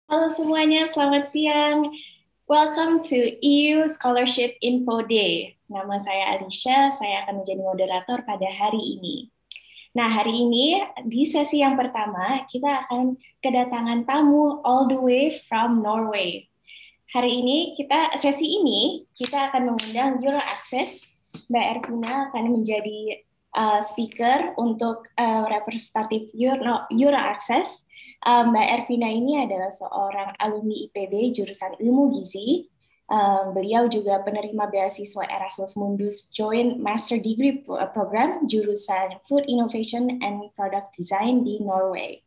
Halo semuanya, selamat siang. Welcome to EU Scholarship Info Day. Nama saya Alicia, saya akan menjadi moderator pada hari ini. Nah, hari ini di sesi yang pertama, kita akan kedatangan tamu all the way from Norway. Sesi ini, kita akan mengundang Euro Access. Mbak Ervina akan menjadi speaker untuk representatif Euro Access. Mbak Ervina ini adalah seorang alumni IPB jurusan Ilmu Gizi. Beliau juga penerima beasiswa Erasmus Mundus Joint Master Degree Program jurusan Food Innovation and Product Design di Norway.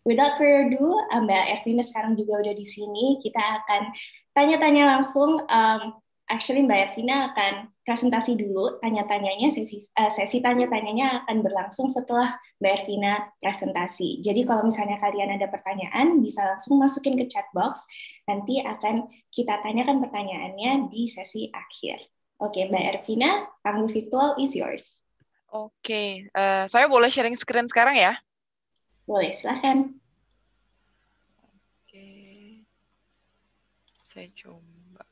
Without further ado, Mbak Ervina sekarang juga udah di sini. Kita akan tanya-tanya langsung. Actually, Mbak Ervina akan presentasi dulu tanya-tanyanya. Sesi tanya-tanyanya akan berlangsung setelah Mbak Ervina presentasi. Jadi kalau misalnya kalian ada pertanyaan, bisa langsung masukin ke chat box. Nanti akan kita tanyakan pertanyaannya di sesi akhir. Oke, Mbak Ervina, panggung virtual is yours. Oke, saya boleh sharing screen sekarang ya? Boleh, silahkan. Oke, saya coba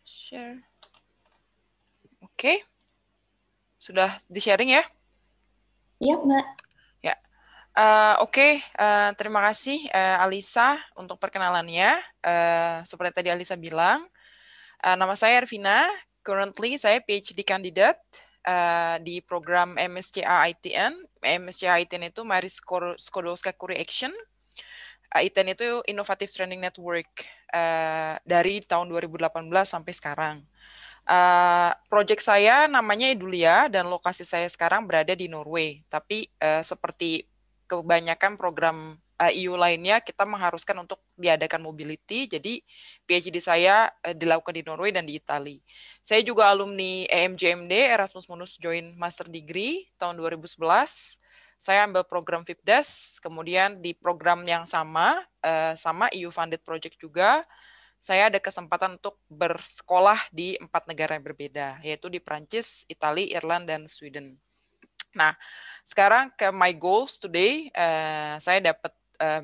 share. Oke, sudah di-sharing ya? Iya, Mbak. Ya. Oke, terima kasih Alisa untuk perkenalannya. Seperti tadi Alisa bilang, nama saya Ervina. Currently saya PhD candidate di program MSCA ITN. MSCA ITN itu Marie Skłodowska-Curie Action. ITN itu Innovative Training Network dari tahun 2018 sampai sekarang. Project saya namanya Edulia dan lokasi saya sekarang berada di Norway. Tapi seperti kebanyakan program EU lainnya, kita mengharuskan untuk diadakan mobility. Jadi PhD saya dilakukan di Norway dan di Italia. Saya juga alumni EMJMD Erasmus Mundus Joint Master Degree tahun 2011. Saya ambil program FIPDAS, kemudian di program yang sama EU funded project juga, saya ada kesempatan untuk bersekolah di 4 negara yang berbeda, yaitu di Prancis, Italia, Irland, dan Sweden. Nah, sekarang ke my goals today, saya dapat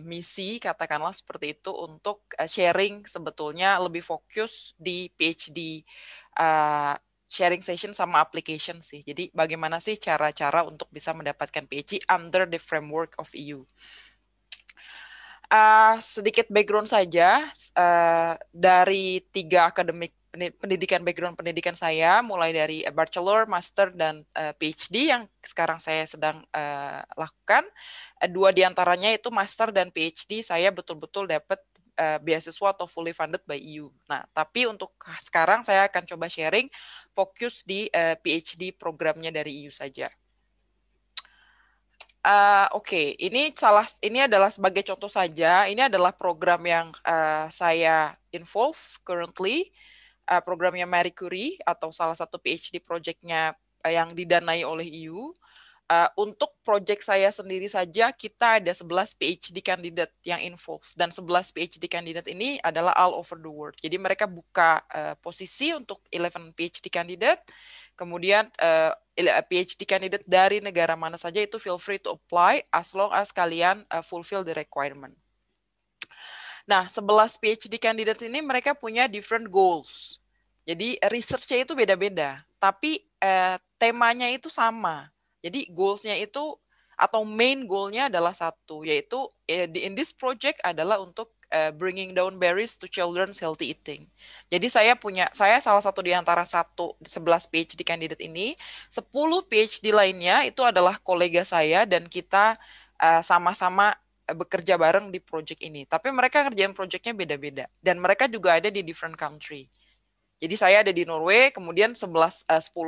misi, katakanlah seperti itu, untuk sharing sebetulnya lebih fokus di PhD sharing session sama application sih. Jadi bagaimana sih cara-cara untuk bisa mendapatkan PhD under the framework of EU. Sedikit background saja, dari 3 akademik background pendidikan saya, mulai dari bachelor, master, dan PhD yang sekarang saya sedang lakukan. 2 diantaranya itu master dan PhD, saya betul-betul dapat beasiswa atau fully funded by EU. Nah, tapi untuk sekarang saya akan coba sharing fokus di PhD programnya dari EU saja. Oke, ini adalah sebagai contoh saja. Ini adalah program yang saya involve currently, programnya Marie Curie atau salah satu PhD project-nya yang didanai oleh EU. Untuk project saya sendiri saja, kita ada 11 PhD candidate yang involved. Dan 11 PhD candidate ini adalah all over the world. Jadi mereka buka posisi untuk 11 PhD candidate. Kemudian PhD candidate dari negara mana saja itu feel free to apply as long as kalian fulfill the requirement. Nah, 11 PhD candidate ini mereka punya different goals. Jadi research-nya itu beda-beda, tapi temanya itu sama. Jadi goals-nya itu atau main goal-nya adalah satu, yaitu in this project adalah untuk bringing down barriers to children's healthy eating. Jadi saya salah satu di antara 11 PhD candidate ini, 10 PhD lainnya itu adalah kolega saya dan kita sama-sama bekerja bareng di project ini. Tapi mereka ngerjain projectnya beda-beda dan mereka juga ada di different country. Jadi saya ada di Norway, kemudian 10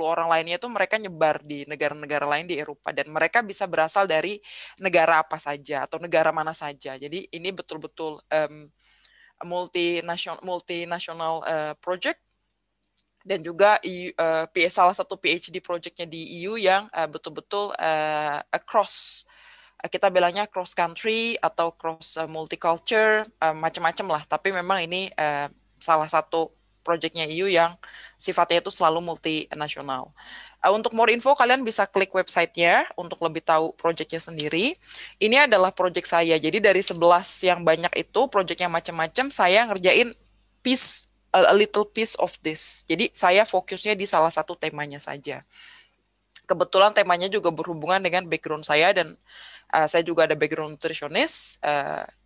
orang lainnya itu mereka nyebar di negara-negara lain di Eropa dan mereka bisa berasal dari negara apa saja atau negara mana saja. Jadi ini betul-betul multinational project dan juga salah satu PhD projectnya di EU yang betul-betul across, kita bilangnya cross country atau cross multicultural, macam-macam lah. Tapi memang ini salah satu projectnya EU yang sifatnya itu selalu multinasional. Untuk more info kalian bisa klik websitenya untuk lebih tahu projectnya sendiri. Ini adalah project saya. Jadi dari 11 yang banyak itu projectnya macam-macam, saya ngerjain a little piece of this. Jadi saya fokusnya di salah satu temanya saja. Kebetulan temanya juga berhubungan dengan background saya dan saya juga ada background nutritionist,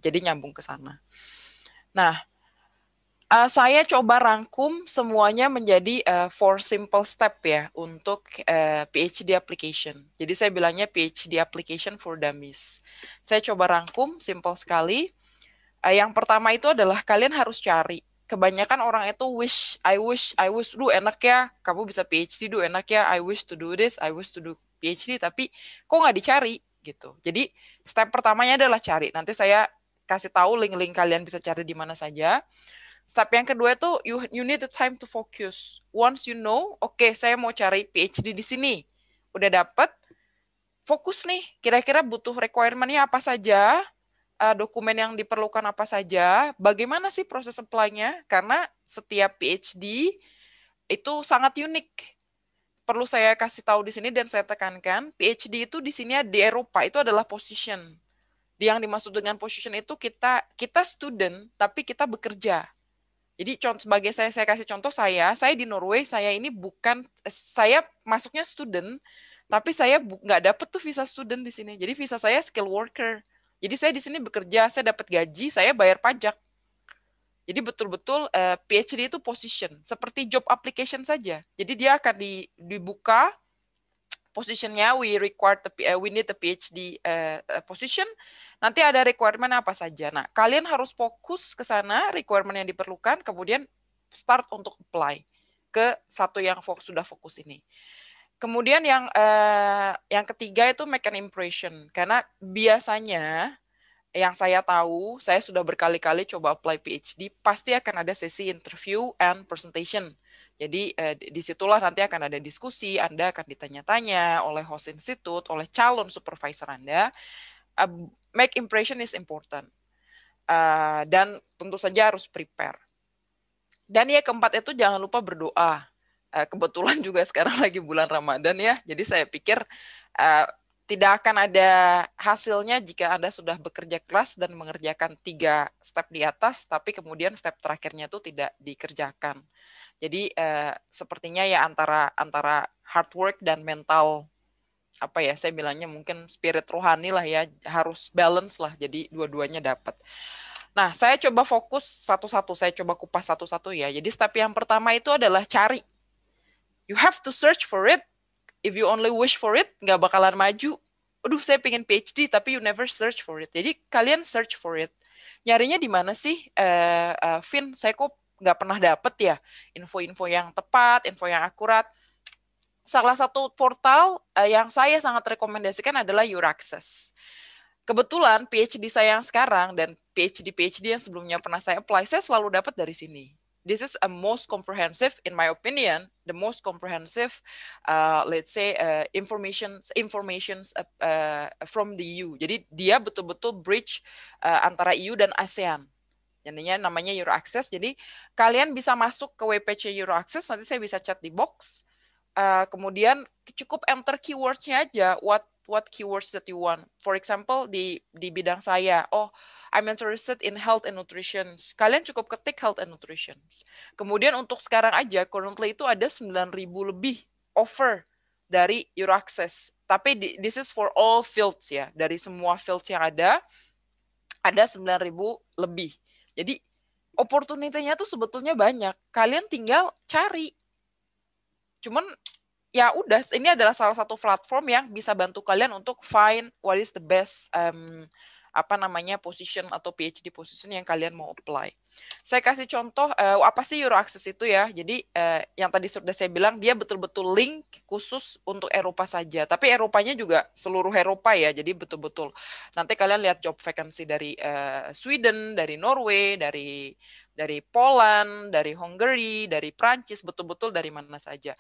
jadi nyambung ke sana. Nah, saya coba rangkum semuanya menjadi 4 simple step ya untuk PhD application. Jadi saya bilangnya PhD application for dummies. Saya coba rangkum, simple sekali. Yang pertama itu adalah kalian harus cari. Kebanyakan orang itu I wish, enak ya, kamu bisa PhD, enak ya, I wish to do this, I wish to do PhD, tapi kok nggak dicari gitu. Jadi step pertamanya adalah cari. Nanti saya kasih tahu link-link kalian bisa cari di mana saja. Step yang kedua itu you need the time to focus. Once you know, oke, saya mau cari PhD di sini. Udah dapet, fokus nih. Kira-kira butuh requirement-nya apa saja, dokumen yang diperlukan apa saja, bagaimana sih proses apply-nya? Karena setiap PhD itu sangat unik. Perlu saya kasih tahu di sini dan saya tekankan, PhD itu di sini di Eropa itu adalah position. Yang dimaksud dengan position itu kita student tapi kita bekerja. Jadi sebagai saya kasih contoh saya di Norway, saya ini bukan, saya masuknya student, tapi saya nggak dapat tuh visa student di sini. Jadi visa saya skill worker. Jadi saya di sini bekerja, saya dapat gaji, saya bayar pajak. Jadi betul-betul PhD itu position, seperti job application saja. Jadi dia akan dibuka positionnya, we need the PhD position. Nanti ada requirement apa saja. Nah, kalian harus fokus ke sana, requirement yang diperlukan, kemudian start untuk apply ke satu yang sudah fokus ini. Kemudian yang ketiga itu make an impression, karena biasanya yang saya tahu, saya sudah berkali-kali coba apply PhD, pasti akan ada sesi interview and presentation. Jadi disitulah nanti akan ada diskusi, Anda akan ditanya-tanya oleh host institute, oleh calon supervisor Anda. Make impression is important. Dan tentu saja harus prepare. Dan ya keempat itu jangan lupa berdoa. Kebetulan juga sekarang lagi bulan Ramadan ya, jadi saya pikir tidak akan ada hasilnya jika Anda sudah bekerja keras dan mengerjakan 3 step di atas, tapi kemudian step terakhirnya itu tidak dikerjakan. Jadi sepertinya ya antara hard work dan mental, apa ya, saya bilangnya mungkin spirit rohani lah ya, harus balance lah, jadi dua-duanya dapat. Nah, saya coba fokus satu-satu, saya coba kupas satu-satu ya. Jadi step yang pertama itu adalah cari. You have to search for it. If you only wish for it, nggak bakalan maju. Aduh, saya pengen PhD, tapi you never search for it. Jadi kalian search for it. Nyarinya di mana sih, Vin? Saya kok nggak pernah dapet ya info-info yang tepat, info yang akurat. Salah satu portal yang saya sangat rekomendasikan adalah Euraccess. Kebetulan PhD saya yang sekarang dan PhD yang sebelumnya pernah saya apply, saya selalu dapat dari sini. This is a most comprehensive, in my opinion, the most comprehensive, let's say, informations from the EU. Jadi dia betul-betul bridge antara EU dan ASEAN. Jadinya namanya Euraccess. Jadi kalian bisa masuk ke WPC Euraccess, nanti saya bisa chat di box. Kemudian cukup enter keywords-nya aja, what keywords that you want. For example, di bidang saya, I'm interested in health and nutrition. Kalian cukup ketik health and nutrition. Kemudian untuk sekarang aja, currently itu ada 9.000 lebih offer dari Euraccess. Tapi this is for all fields ya. Dari semua fields yang ada 9.000 lebih. Jadi opportunity-nya tuh sebetulnya banyak. Kalian tinggal cari. Cuman ya udah, ini adalah salah satu platform yang bisa bantu kalian untuk find what is the best position atau PhD position yang kalian mau apply. Saya kasih contoh apa sih Euraccess itu ya. Jadi yang tadi sudah saya bilang, dia betul-betul link khusus untuk Eropa saja. Tapi Eropanya juga seluruh Eropa ya. Jadi betul-betul nanti kalian lihat job vacancy dari Sweden, dari Norway, dari Poland, dari Hungary, dari Prancis, betul-betul dari mana saja.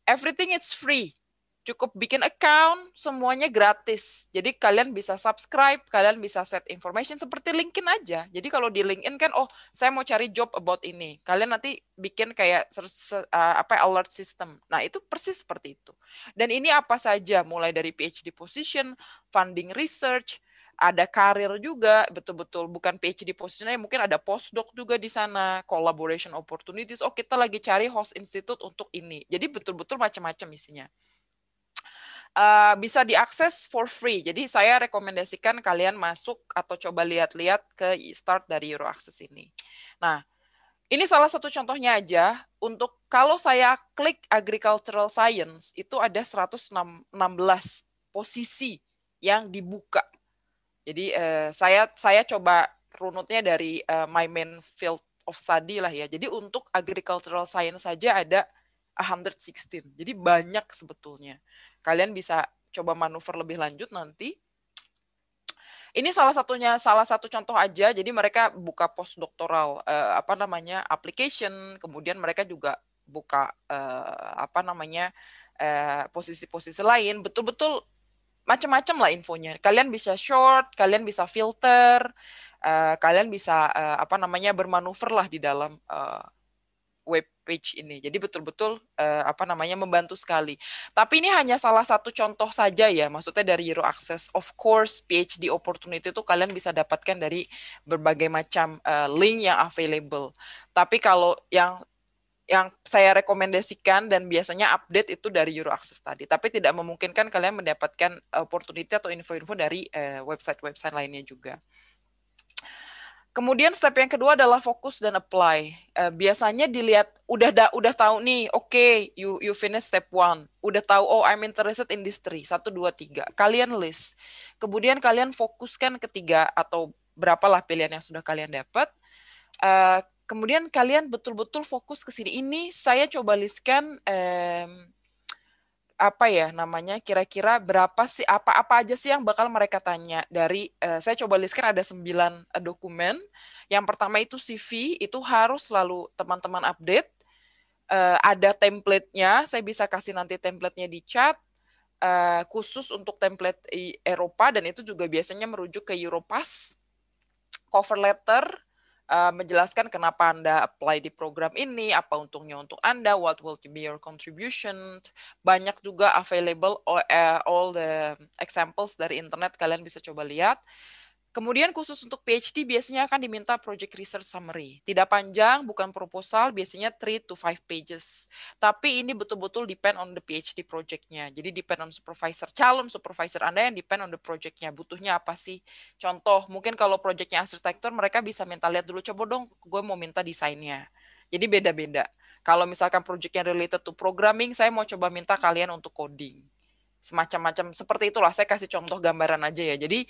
Everything is free. Cukup bikin account, semuanya gratis. Jadi kalian bisa subscribe, kalian bisa set information seperti LinkedIn aja. Jadi kalau di LinkedIn kan, oh saya mau cari job about ini. Kalian nanti bikin kayak alert system. Nah itu persis seperti itu. Dan ini apa saja, mulai dari PhD position, funding research, ada karir juga, betul-betul bukan PhD positionnya, mungkin ada postdoc juga di sana, collaboration opportunities. Oh kita lagi cari host institute untuk ini. Jadi betul-betul macam-macam isinya. Bisa diakses for free. Jadi saya rekomendasikan kalian masuk atau coba lihat-lihat ke start dari Euroaccess ini. Nah, ini salah satu contohnya aja. Untuk kalau saya klik agricultural science, itu ada 116 posisi yang dibuka. Jadi saya coba runutnya dari my main field of study lah ya. Jadi untuk agricultural science saja ada 116. Jadi banyak sebetulnya. Kalian bisa coba manuver lebih lanjut nanti. Ini salah satu contoh aja. Jadi mereka buka postdoctoral application, kemudian mereka juga buka posisi-posisi lain. Betul-betul macam-macam lah infonya. Kalian bisa short, kalian bisa filter, kalian bisa bermanuver lah di dalam web page ini. Jadi betul-betul membantu sekali. Tapi ini hanya salah satu contoh saja ya, maksudnya dari Euroaccess. Of course, PhD opportunity itu kalian bisa dapatkan dari berbagai macam link yang available. Tapi kalau yang saya rekomendasikan dan biasanya update itu dari Euroaccess tadi. Tapi tidak memungkinkan kalian mendapatkan opportunity atau info-info dari website-website lainnya juga. Kemudian step yang kedua adalah fokus dan apply. Biasanya dilihat udah tahu nih, oke, you finish step 1. Udah tahu, oh I'm interested in this 3, 1 2 3. Kalian list. Kemudian kalian fokuskan ketiga atau berapalah pilihan yang sudah kalian dapat. Kemudian kalian betul-betul fokus ke sini. Ini saya coba listkan kira-kira berapa sih, apa aja sih yang bakal mereka tanya dari saya coba listkan ada 9 dokumen. Yang pertama itu CV, itu harus selalu teman-teman update. Ada template-nya, saya bisa kasih nanti template-nya di chat, khusus untuk template Eropa, dan itu juga biasanya merujuk ke Europass. Cover letter, menjelaskan kenapa Anda apply di program ini, apa untungnya untuk Anda, what will be your contribution. Banyak juga available all the examples dari internet, kalian bisa coba lihat. Kemudian khusus untuk PhD biasanya akan diminta project research summary. Tidak panjang, bukan proposal, biasanya 3 to 5 pages. Tapi ini betul-betul depend on the PhD project-nya. Jadi depend on supervisor, calon supervisor Anda yang depend on the project-nya. Butuhnya apa sih? Contoh, mungkin kalau project-nya arsitektur, mereka bisa minta lihat dulu, coba dong gue mau minta desainnya. Jadi beda-beda. Kalau misalkan project-nya related to programming, saya mau coba minta kalian untuk coding. Semacam-macam seperti itulah, saya kasih contoh gambaran aja ya. Jadi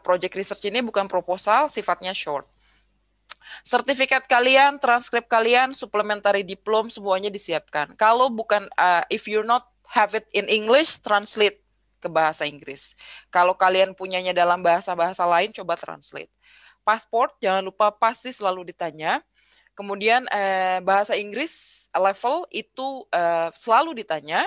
project research ini bukan proposal, sifatnya short. Sertifikat kalian, transkrip kalian, supplementary diplom semuanya disiapkan. Kalau bukan if you not have it in English, translate ke bahasa Inggris. Kalau kalian punyanya dalam bahasa-bahasa lain, coba translate. Pasport jangan lupa pasti selalu ditanya. Kemudian bahasa Inggris level itu selalu ditanya.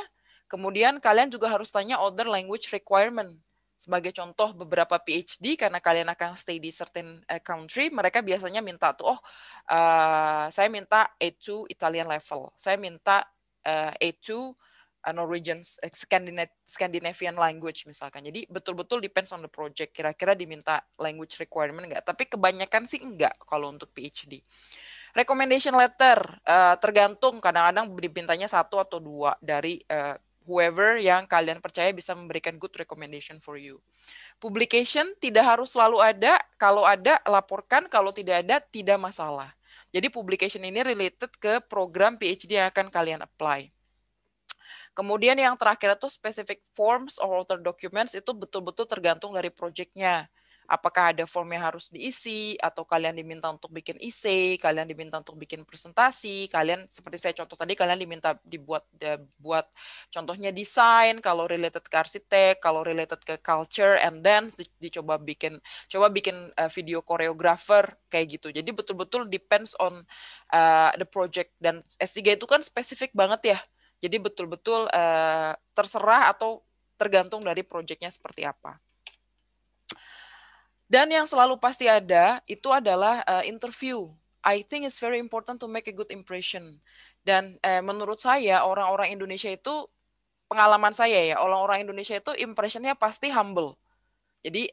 Kemudian kalian juga harus tanya other language requirement. Sebagai contoh beberapa PhD, karena kalian akan stay di certain country, mereka biasanya minta tuh, saya minta A2 Italian level, saya minta A2 Norwegian Scandinavian language misalkan. Jadi betul-betul depends on the project. Kira-kira diminta language requirement enggak? Tapi kebanyakan sih enggak kalau untuk PhD. Recommendation letter tergantung, kadang-kadang dimintanya 1 atau 2 dari whoever yang kalian percaya bisa memberikan good recommendation for you. Publication tidak harus selalu ada, kalau ada laporkan, kalau tidak ada tidak masalah. Jadi publication ini related ke program PhD yang akan kalian apply. Kemudian yang terakhir itu specific forms or other documents, itu betul-betul tergantung dari project-nya. Apakah ada form yang harus diisi, atau kalian diminta untuk bikin essay, kalian diminta untuk bikin presentasi, kalian seperti saya contoh tadi, kalian diminta buat contohnya desain, kalau related ke arsitek, kalau related ke culture and dance, dicoba bikin video choreographer kayak gitu. Jadi betul-betul depends on the project, dan S3 itu kan spesifik banget ya. Jadi betul-betul terserah atau tergantung dari proyeknya seperti apa. Dan yang selalu pasti ada itu adalah interview. I think it's very important to make a good impression. Dan menurut saya orang-orang Indonesia itu, pengalaman saya ya, orang-orang Indonesia itu impressionnya pasti humble. Jadi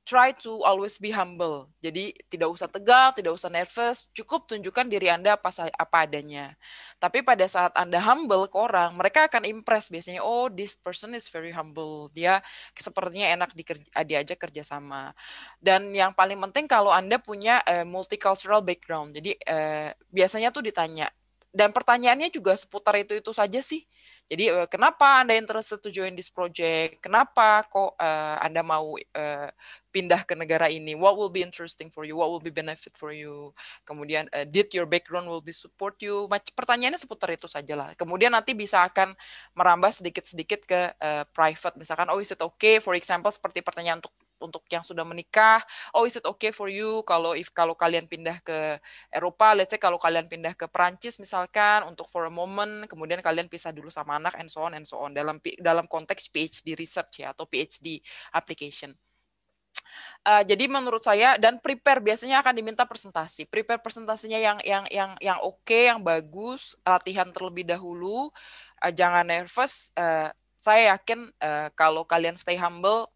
try to always be humble. Jadi tidak usah tegang, tidak usah nervous, cukup tunjukkan diri Anda apa adanya. Tapi pada saat Anda humble ke orang, mereka akan impress biasanya, oh this person is very humble, dia sepertinya enak diajak kerjasama. Dan yang paling penting kalau Anda punya multicultural background, jadi biasanya tuh ditanya, dan pertanyaannya juga seputar itu saja sih. Jadi kenapa Anda interested to join this project? Kenapa kok Anda mau pindah ke negara ini? What will be interesting for you? What will be benefit for you? Kemudian did your background will be support you? Pertanyaannya seputar itu saja lah. Kemudian nanti bisa akan merambah sedikit-sedikit ke private. Misalkan, oh is it okay? For example, seperti pertanyaan untuk yang sudah menikah, oh is it okay for you kalau kalian pindah ke Eropa, let's say kalau kalian pindah ke Perancis misalkan untuk for a moment, kemudian kalian pisah dulu sama anak and so on dalam konteks PhD research ya atau PhD application. Jadi menurut saya, dan prepare biasanya akan diminta presentasi. Prepare presentasinya yang oke, yang bagus, latihan terlebih dahulu, jangan nervous. Saya yakin kalau kalian stay humble,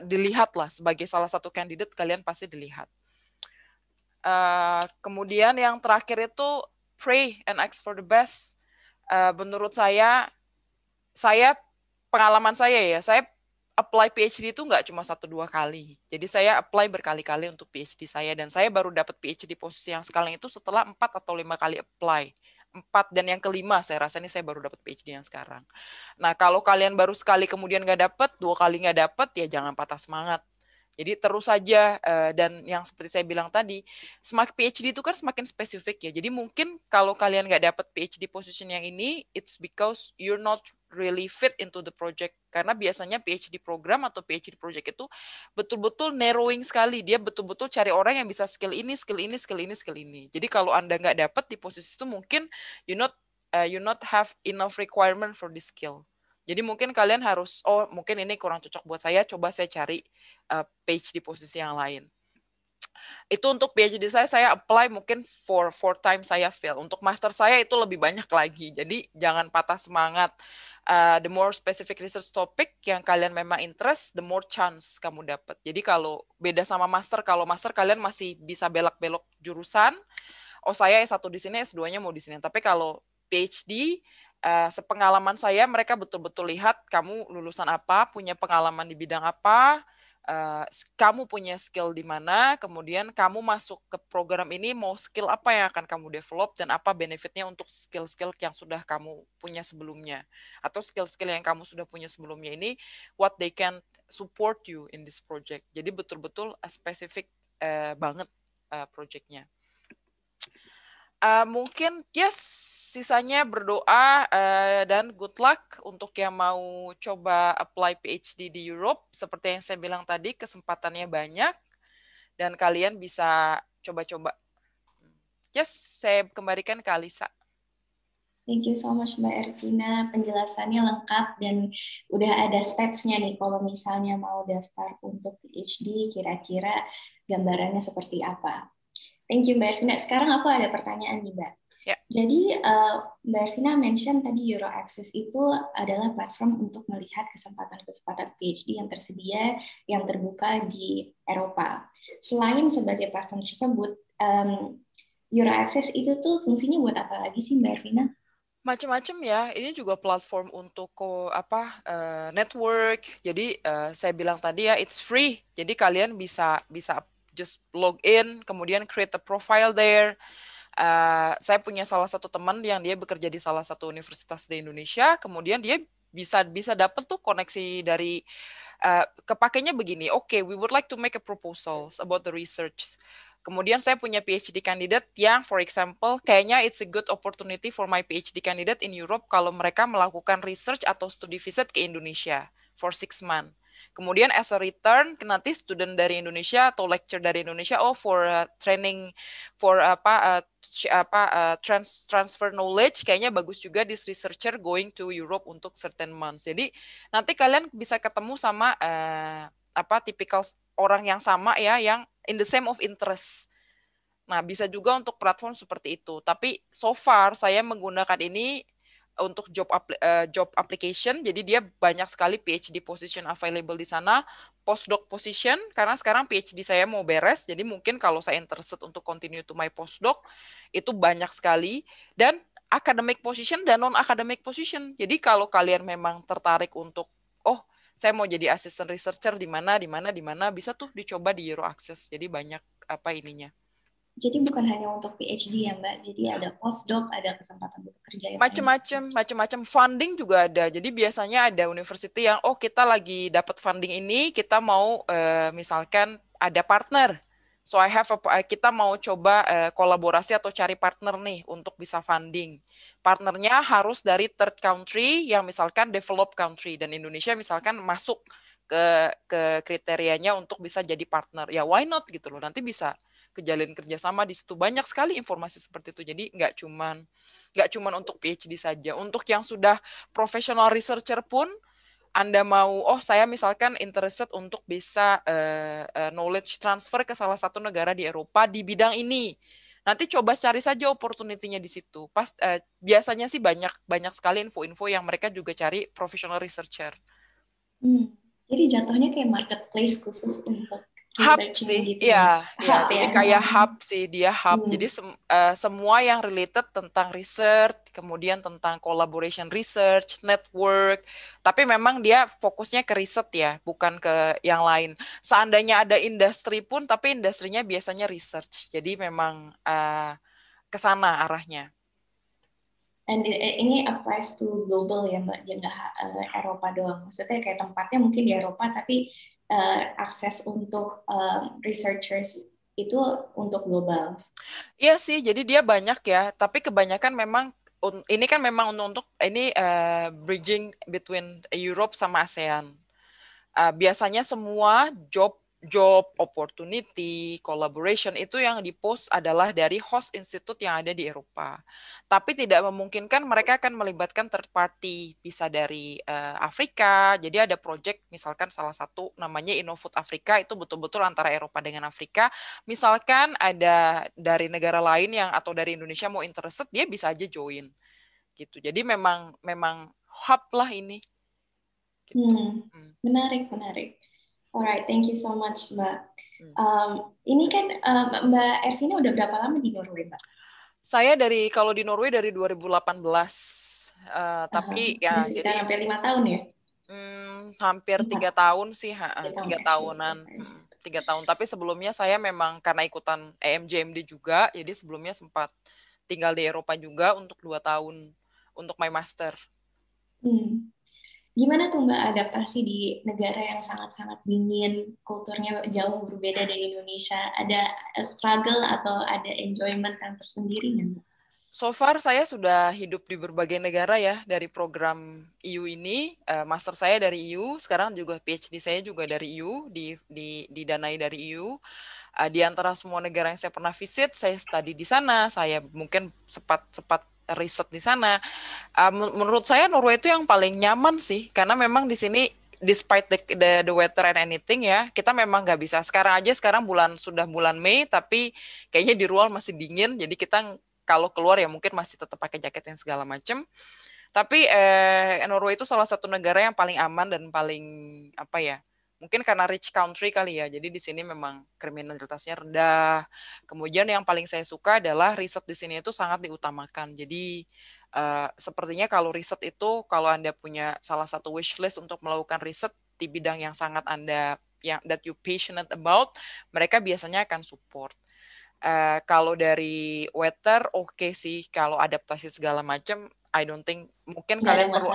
dilihatlah sebagai salah satu kandidat, kalian pasti dilihat. Kemudian yang terakhir itu pray and ask for the best. Menurut saya pengalaman saya ya, saya apply PhD itu nggak cuma 1-2 kali. Jadi saya apply berkali-kali untuk PhD saya, dan saya baru dapat PhD posisi yang sekarang itu setelah 4 atau 5 kali apply. 4, dan yang kelima saya rasa ini saya baru dapat PhD yang sekarang. Nah, kalau kalian baru sekali kemudian nggak dapat, 2 kali nggak dapat, ya jangan patah semangat. Jadi terus saja, dan yang seperti saya bilang tadi, semakin PhD itu kan semakin spesifik ya. Jadi mungkin kalau kalian nggak dapat PhD position yang ini, it's because you're not really fit into the project. Karena biasanya PhD program atau PhD project itu betul-betul narrowing sekali. Dia betul-betul cari orang yang bisa skill ini, skill ini, skill ini, skill ini. Jadi kalau Anda nggak dapat di posisi itu, mungkin you not have enough requirement for this skill. Jadi mungkin kalian harus, oh mungkin ini kurang cocok buat saya, coba saya cari PhD posisi yang lain. Itu untuk PhD saya apply mungkin four times saya fail. Untuk master saya itu lebih banyak lagi. Jadi jangan patah semangat. The more specific research topic yang kalian memang interest, the more chance kamu dapat. Jadi kalau beda sama master, kalau master kalian masih bisa belok-belok jurusan. Oh saya S1 di sini, S2-nya mau di sini. Tapi kalau PhD, sepengalaman saya, mereka betul-betul lihat kamu lulusan apa, punya pengalaman di bidang apa, kamu punya skill di mana, kemudian kamu masuk ke program ini mau skill apa yang akan kamu develop, dan apa benefitnya untuk skill-skill yang sudah kamu punya sebelumnya, atau skill-skill yang kamu sudah punya sebelumnya ini, what they can support you in this project. Jadi betul-betul spesifik banget projectnya. Mungkin yes, sisanya berdoa dan good luck untuk yang mau coba apply PhD di Europe. Seperti yang saya bilang tadi, kesempatannya banyak dan kalian bisa coba-coba. Yes, saya kembalikan ke Alisa. Thank you so much Mbak Ervina, penjelasannya lengkap dan udah ada steps-nya nih kalau misalnya mau daftar untuk PhD, kira-kira gambarannya seperti apa. Thank you Mbak Ervina. Sekarang aku ada pertanyaan nih Mbak. Yeah. Jadi Mbak Ervina mention tadi EuroAccess itu adalah platform untuk melihat kesempatan-kesempatan PhD yang tersedia, yang terbuka di Eropa. Selain sebagai platform tersebut, EuroAccess itu tuh fungsinya buat apa lagi sih Mbak Ervina? Macam-macam ya. Ini juga platform untuk network. Jadi saya bilang tadi ya, it's free. Jadi kalian bisa just log in, kemudian create a profile there. Saya punya salah satu teman yang dia bekerja di salah satu universitas di Indonesia, kemudian dia bisa dapat tuh koneksi dari kepakainya begini. Okay, we would like to make a proposals about the research. Kemudian saya punya PhD candidate yang, for example, kayaknya it's a good opportunity for my PhD candidate in Europe kalau mereka melakukan research atau studi visit ke Indonesia for 6 months. Kemudian as a return nanti student dari Indonesia atau lecturer dari Indonesia for training for transfer knowledge, kayaknya bagus juga this researcher going to Europe untuk certain months. Jadi nanti kalian bisa ketemu sama tipikal orang yang sama ya, yang in the same of interest. Nah, bisa juga untuk platform seperti itu. Tapi so far saya menggunakan ini untuk job application. Jadi dia banyak sekali PhD position available di sana, postdoc position karena sekarang PhD saya mau beres. Jadi mungkin kalau saya interested untuk continue to my postdoc itu banyak sekali, dan academic position dan non academic position. Jadi kalau kalian memang tertarik untuk saya mau jadi assistant researcher di mana bisa tuh dicoba di Euro Access. Jadi banyak ininya. Jadi bukan hanya untuk PhD ya Mbak, jadi ada postdoc, ada kesempatan untuk kerja yang macam-macam funding juga ada. Jadi biasanya ada university yang kita lagi dapat funding ini, kita mau misalkan ada partner. So kita mau coba kolaborasi atau cari partner nih untuk bisa funding. Partnernya harus dari third country yang misalkan developed country, dan Indonesia misalkan masuk ke kriterianya untuk bisa jadi partner. Ya why not gitu loh. Nanti bisa kejalin kerjasama di situ. Banyak sekali informasi seperti itu. Jadi nggak cuman untuk PhD saja. Untuk yang sudah professional researcher pun, Anda mau, saya misalkan interested untuk bisa knowledge transfer ke salah satu negara di Eropa di bidang ini. Nanti coba cari saja opportunity-nya di situ. Biasanya sih banyak sekali info-info yang mereka juga cari professional researcher. Jadi jatuhnya kayak marketplace khusus untuk hub sih, gitu ya. Jadi kayak hub sih, dia hub. Hmm. Jadi semua yang related tentang research, kemudian tentang collaboration research, network. Tapi memang dia fokusnya ke riset ya, bukan ke yang lain. Seandainya ada industri pun, tapi industrinya biasanya research. Jadi memang ke sana arahnya. And ini applies to global ya Mbak, ya nggak Eropa doang. Maksudnya kayak tempatnya mungkin di Eropa, tapi akses untuk researchers itu untuk global. Iya sih, jadi dia banyak ya. Tapi kebanyakan memang ini kan memang untuk ini bridging between Europe sama ASEAN. Biasanya semua job opportunity, collaboration itu yang di-post adalah dari host institute yang ada di Eropa. Tapi tidak memungkinkan mereka akan melibatkan third party, bisa dari Afrika. Jadi ada project misalkan salah satu namanya Innofood Afrika, itu betul-betul antara Eropa dengan Afrika. Misalkan ada dari negara lain yang atau dari Indonesia mau interested, dia bisa aja join. Gitu. Jadi memang hub lah ini. Gitu. Menarik. Alright, thank you so much, Mbak. Ini kan Mbak Ervina udah berapa lama di Norway, Mbak? Saya kalau di Norway dari 2018. Tapi ya jadi hampir 5 tahun ya? Hampir 3 tahun sih, 3 tahunan. 3 tahun. Tapi sebelumnya saya memang karena ikutan EMJMD juga, jadi sebelumnya sempat tinggal di Eropa juga untuk 2 tahun untuk my master. Gimana tuh Mbak adaptasi di negara yang sangat-sangat dingin, kulturnya jauh berbeda dari Indonesia? Ada struggle atau ada enjoyment yang tersendiri nggak? So far saya sudah hidup di berbagai negara ya, dari program EU ini, master saya dari EU, sekarang juga PhD saya juga dari EU, didanai dari EU. Di antara semua negara yang saya pernah visit, saya study di sana, saya mungkin sempat riset di sana. Menurut saya Norway itu yang paling nyaman sih, karena memang di sini despite the weather and anything ya, kita memang nggak bisa. Sekarang sudah bulan Mei, tapi kayaknya di ruang masih dingin, jadi kita kalau keluar ya mungkin masih tetap pakai jaket yang segala macam. Tapi Norway itu salah satu negara yang paling aman dan paling mungkin karena rich country kali ya, jadi di sini memang kriminalitasnya rendah. Kemudian yang paling saya suka adalah riset di sini itu sangat diutamakan. Jadi sepertinya kalau riset itu, kalau Anda punya salah satu wish list untuk melakukan riset di bidang yang sangat Anda, that you passionate about, mereka biasanya akan support. Kalau dari weather, oke sih, kalau adaptasi segala macam, I don't think, mungkin kalian perlu,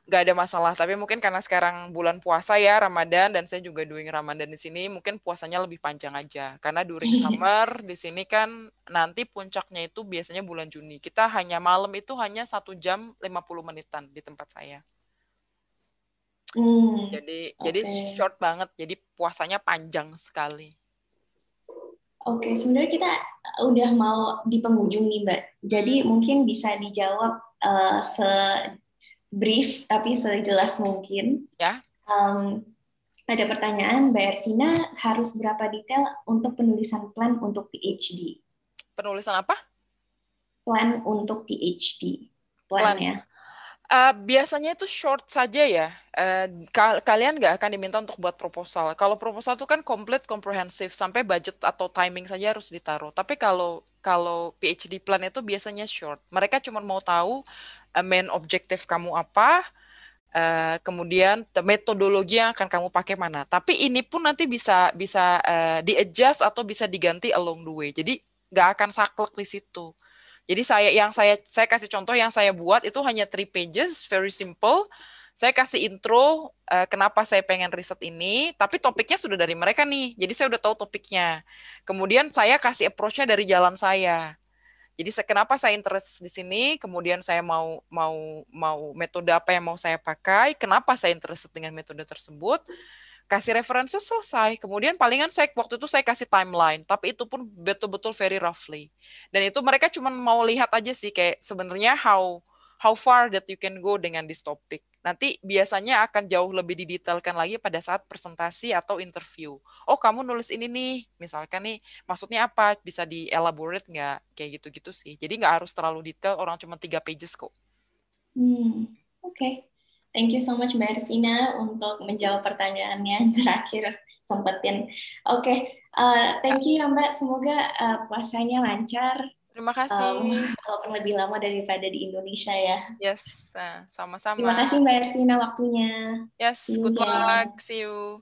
nggak ada masalah, tapi mungkin karena sekarang bulan puasa ya, Ramadan, dan saya juga doing Ramadan di sini, mungkin puasanya lebih panjang aja. Karena during summer di sini kan nanti puncaknya itu biasanya bulan Juni. Kita hanya malam itu hanya 1 jam 50 menitan di tempat saya. Jadi Oke. short banget. Jadi puasanya panjang sekali. Oke, sebenarnya kita udah mau di penghujung nih, Mbak. Jadi Hmm, mungkin bisa dijawab se-brief tapi sejelas mungkin. ya, Um, ada pertanyaan, Mbak Ervina harus berapa detail untuk penulisan plan untuk PhD? penulisan apa? Plan untuk PhD, Plan. plannya. Biasanya itu short saja ya. Kalian nggak akan diminta untuk buat proposal. Kalau proposal itu kan komplit, komprehensif, sampai budget atau timing saja harus ditaruh. Tapi kalau kalau PhD plan itu biasanya short. Mereka cuma mau tahu main objektif kamu apa, kemudian metodologi yang akan kamu pakai mana. Tapi ini pun nanti bisa bisa di-adjust atau bisa diganti along the way. Jadi nggak akan saklek di situ. Jadi saya kasih contoh yang saya buat itu hanya 3 pages, very simple. Saya kasih intro kenapa saya pengen riset ini, tapi topiknya sudah dari mereka nih. Jadi saya udah tahu topiknya. Kemudian saya kasih approach-nya dari jalan saya. Jadi kenapa saya interest di sini, kemudian saya mau mau mau metode apa yang mau saya pakai, kenapa saya interested dengan metode tersebut, kasih referensi selesai. Kemudian palingan saya waktu itu saya kasih timeline, tapi itu pun betul-betul very roughly. Dan itu mereka cuma mau lihat aja sih kayak sebenarnya how far that you can go dengan this topic. Nanti biasanya akan jauh lebih didetailkan lagi pada saat presentasi atau interview. Oh, kamu nulis ini nih, misalkan nih, maksudnya apa? Bisa di-elaborate nggak? Kayak gitu-gitu sih. Jadi nggak harus terlalu detail, orang cuma 3 pages kok. Oke. Thank you so much Mbak Ervina untuk menjawab pertanyaannya yang terakhir sempetin. Oke, Ya, thank you ya Mbak. Semoga puasanya lancar, terima um, kasih. walaupun lebih lama daripada di Indonesia ya. Yes, Terima sama-sama. kasih Mbak Ervina waktunya. Yes, See you good luck. again. See you.